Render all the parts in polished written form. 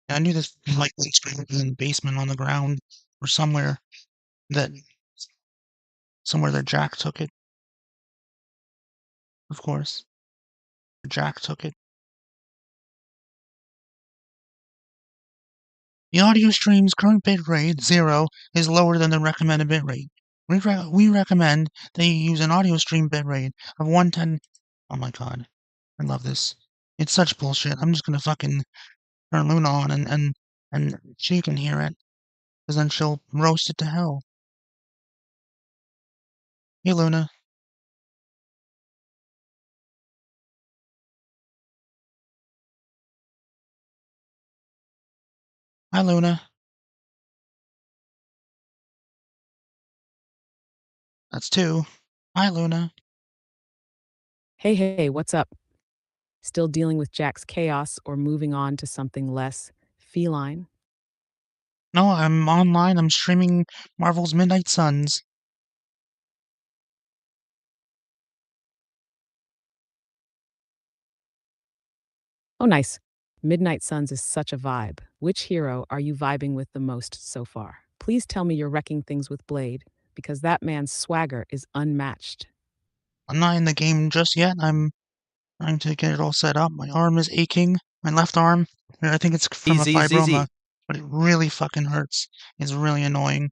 I knew this like screen was in the basement on the ground or that somewhere that Jack took it, of course. Jack took it. The audio stream's current bitrate, 0, is lower than the recommended bitrate. We recommend that you use an audio stream bitrate of 110. Oh my god. I love this. It's such bullshit. I'm just gonna fucking turn Luna on and she can hear it. Because then she'll roast it to hell. Hey, Luna. Hi, Luna. That's 2. Hi, Luna. Hey, what's up? Still dealing with Jack's chaos or moving on to something less feline? No, I'm online. I'm streaming Marvel's Midnight Suns. Oh, nice. Midnight Suns is such a vibe. Which hero are you vibing with the most so far? Please tell me you're wrecking things with Blade, because that man's swagger is unmatched. I'm not in the game just yet. I'm trying to get it all set up. My arm is aching. My left arm. I think it's from a Easy, easy, fibroma, easy. but it really fucking hurts. It's really annoying.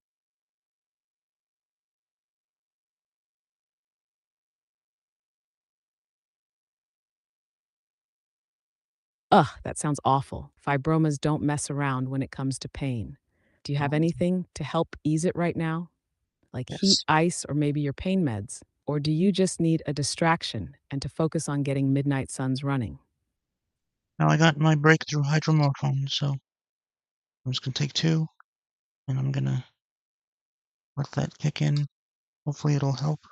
Ugh, that sounds awful. Fibromas don't mess around when it comes to pain. Do you have Oh, anything to help ease it right now? Like heat, yes. ice, or maybe your pain meds? Or do you just need a distraction and to focus on getting Midnight Suns running? Now I got my breakthrough hydromorphone, so I'm just gonna take 2, and I'm gonna let that kick in. Hopefully it'll help.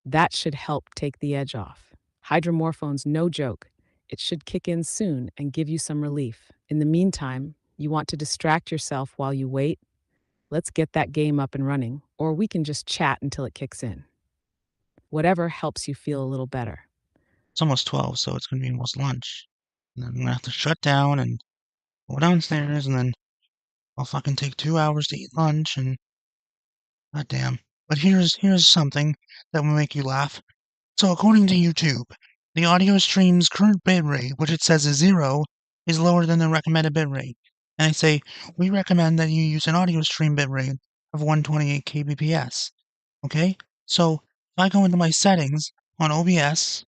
That should help take the edge off. Hydromorphone's no joke. It should kick in soon and give you some relief. In the meantime, you want to distract yourself while you wait? Let's get that game up and running, or we can just chat until it kicks in. Whatever helps you feel a little better. It's almost 12, so it's gonna be almost lunch. And then I'm gonna have to shut down and go downstairs, and then I'll fucking take 2 hours to eat lunch, and goddamn. But here's something that will make you laugh. So according to YouTube, the audio stream's current bitrate, which it says is 0, is lower than the recommended bitrate. And they say, we recommend that you use an audio stream bitrate of 128 kbps. Okay? So if I go into my settings on OBS,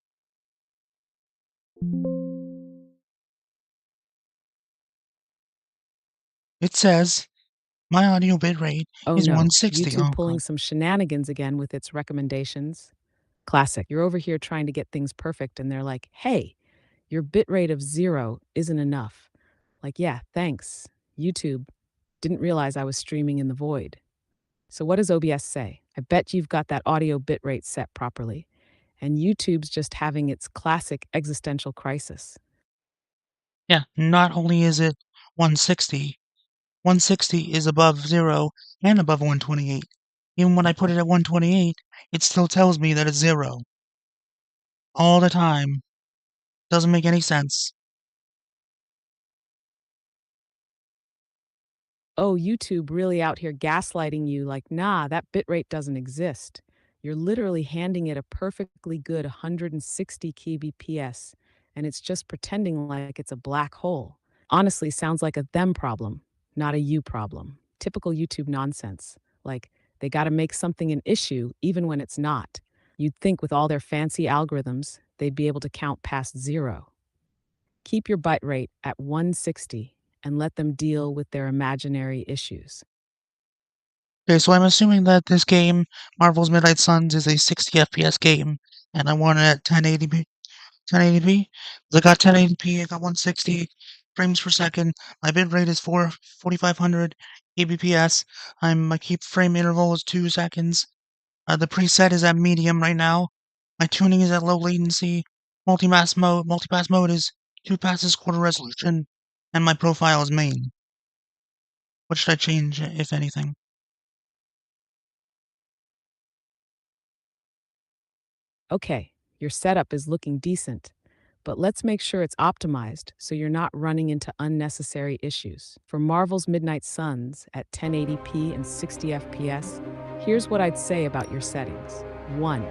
it says my audio bitrate Oh is no, 160. YouTube Oh pulling god. some shenanigans again with its recommendations. Classic. You're over here trying to get things perfect, and they're like, hey, your bitrate of 0 isn't enough. Like, yeah, thanks. YouTube didn't realize I was streaming in the void. So, what does OBS say? I bet you've got that audio bitrate set properly. And YouTube's just having its classic existential crisis. Yeah, not only is it 160, 160 is above 0 and above 128. Even when I put it at 128, it still tells me that it's 0 all the time. Doesn't make any sense. Oh, YouTube really out here gaslighting you like, nah, that bitrate doesn't exist. You're literally handing it a perfectly good 160 kbps, and it's just pretending like it's a black hole. Honestly, sounds like a them problem, not a you problem. Typical YouTube nonsense. Like, they gotta make something an issue even when it's not. You'd think with all their fancy algorithms, they'd be able to count past 0. Keep your bite rate at 160 and let them deal with their imaginary issues. Okay, so I'm assuming that this game, Marvel's Midnight Suns, is a 60 FPS game, and I want it at 1080p. 1080p? I got 1080p, I got 160 frames per second. My bitrate is 4500 kbps. My keep frame interval is 2 seconds. The preset is at medium right now. My tuning is at low latency. Multipass mode is 2 passes quarter resolution, and my profile is main. What should I change, if anything? Okay, your setup is looking decent, But let's make sure it's optimized so you're not running into unnecessary issues. For Marvel's Midnight Suns at 1080p and 60 FPS, here's what I'd say about your settings. 1.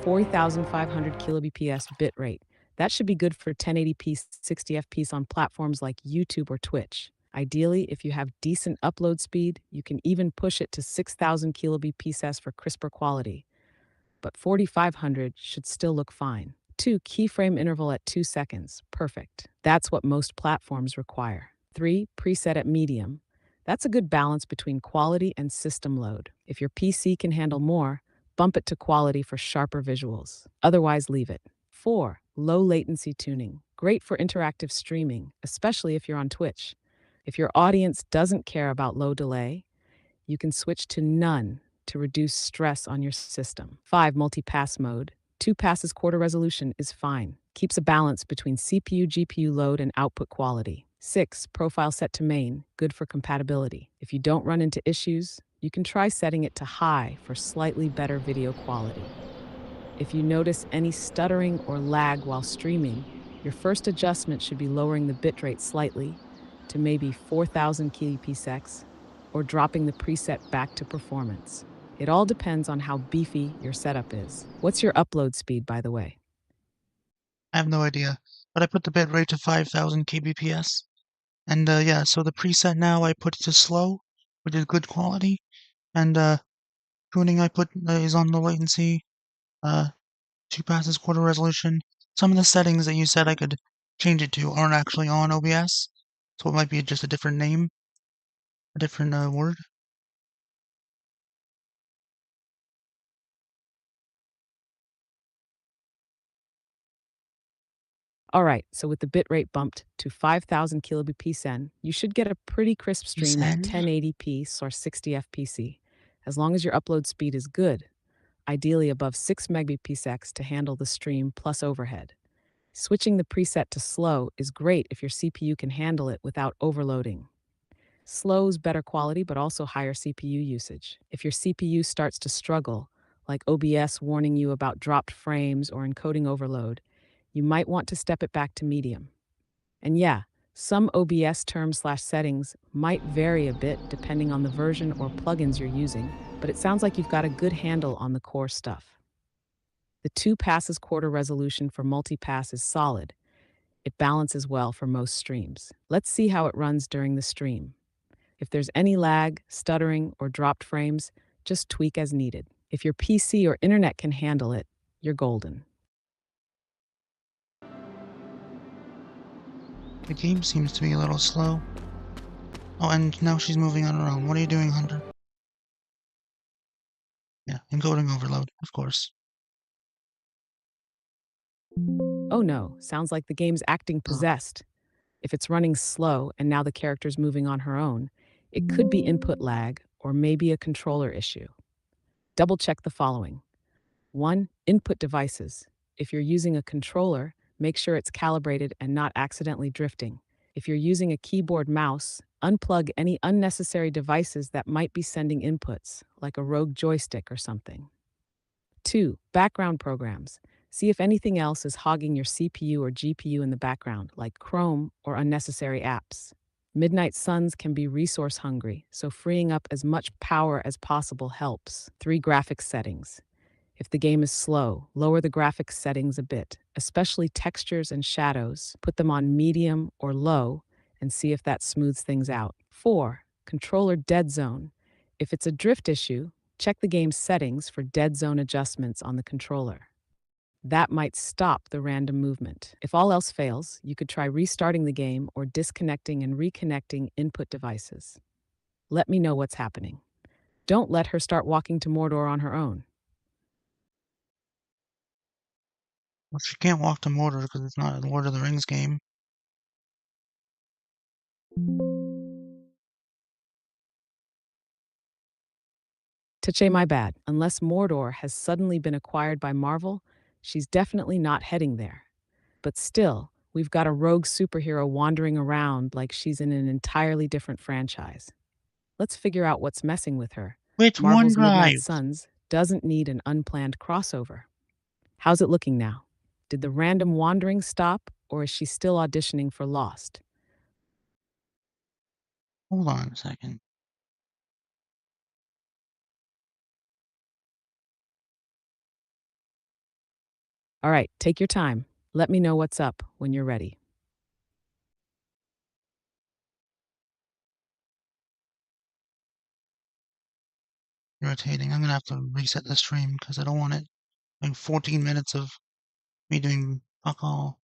4500 kilobps bitrate. That should be good for 1080p 60 FPS on platforms like YouTube or Twitch. Ideally, if you have decent upload speed, you can even push it to 6000 kilobps for crisper quality, but 4500 should still look fine. 2. Keyframe interval at 2 seconds. Perfect. That's what most platforms require. 3. Preset at medium. That's a good balance between quality and system load. If your PC can handle more, bump it to quality for sharper visuals. Otherwise, leave it. 4. Low latency tuning. Great for interactive streaming, especially if you're on Twitch. If your audience doesn't care about low delay, you can switch to none to reduce stress on your system. 5. Multi-pass mode. 2 passes quarter resolution is fine. Keeps a balance between CPU, GPU load, and output quality. 6. Profile set to main. Good for compatibility. If you don't run into issues, you can try setting it to high for slightly better video quality. If you notice any stuttering or lag while streaming, your first adjustment should be lowering the bitrate slightly to maybe 4000 kbps or dropping the preset back to performance. It all depends on how beefy your setup is. What's your upload speed, by the way? I have no idea, but I put the bitrate to 5000 kbps. And yeah, so the preset now I put it to slow, which is good quality. And tuning I put is on the latency, uh, 2 passes quarter resolution. Some of the settings that you said I could change it to aren't actually on OBS, so it might be just a different name, a different word. All right, so with the bitrate bumped to 5000 kilobps, you should get a pretty crisp stream at Zen? 1080p or 60 fps, as long as your upload speed is good, ideally above 6 Mbps to handle the stream plus overhead. Switching the preset to slow is great if your CPU can handle it without overloading. Slow's better quality but also higher CPU usage. If your CPU starts to struggle, like OBS warning you about dropped frames or encoding overload, you might want to step it back to medium. And yeah, some OBS terms/settings might vary a bit depending on the version or plugins you're using, but it sounds like you've got a good handle on the core stuff. The 2 passes quarter resolution for multi-pass is solid. It balances well for most streams. Let's see how it runs during the stream. If there's any lag, stuttering, or dropped frames, just tweak as needed. If your PC or internet can handle it, you're golden. The game seems to be a little slow. Oh, and now she's moving on her own. What are you doing, Hunter? Yeah, encoding overload, of course. Oh no, sounds like the game's acting Ugh. possessed. If it's running slow and now the character's moving on her own, it could be input lag or maybe a controller issue. Double check the following. 1. Input devices. If you're using a controller, make sure it's calibrated and not accidentally drifting. If you're using a keyboard mouse, unplug any unnecessary devices that might be sending inputs, like a rogue joystick or something. 2. Background programs. See if anything else is hogging your CPU or GPU in the background, like Chrome or unnecessary apps. Midnight Suns can be resource hungry, so freeing up as much power as possible helps. 3. Graphics settings. If the game is slow, lower the graphics settings a bit, especially textures and shadows. Put them on medium or low and see if that smooths things out. 4. Controller dead zone. If it's a drift issue, check the game's settings for dead zone adjustments on the controller. That might stop the random movement. If all else fails, you could try restarting the game or disconnecting and reconnecting input devices. Let me know what's happening. Don't let her start walking to Mordor on her own. Well, she can't walk to Mordor because it's not a Lord of the Rings game. Tache, my bad. Unless Mordor has suddenly been acquired by Marvel, she's definitely not heading there. But still, we've got a rogue superhero wandering around like she's in an entirely different franchise. Let's figure out what's messing with her. Which Marvel's Midnight OneDrive? Suns doesn't need an unplanned crossover. How's it looking now? Did the random wandering stop, or is she still auditioning for Lost? Hold on a second. All right, take your time. Let me know what's up when you're ready. Irritating. I'm gonna have to reset the stream because I don't want it. Like 14 minutes of me doing fuck all.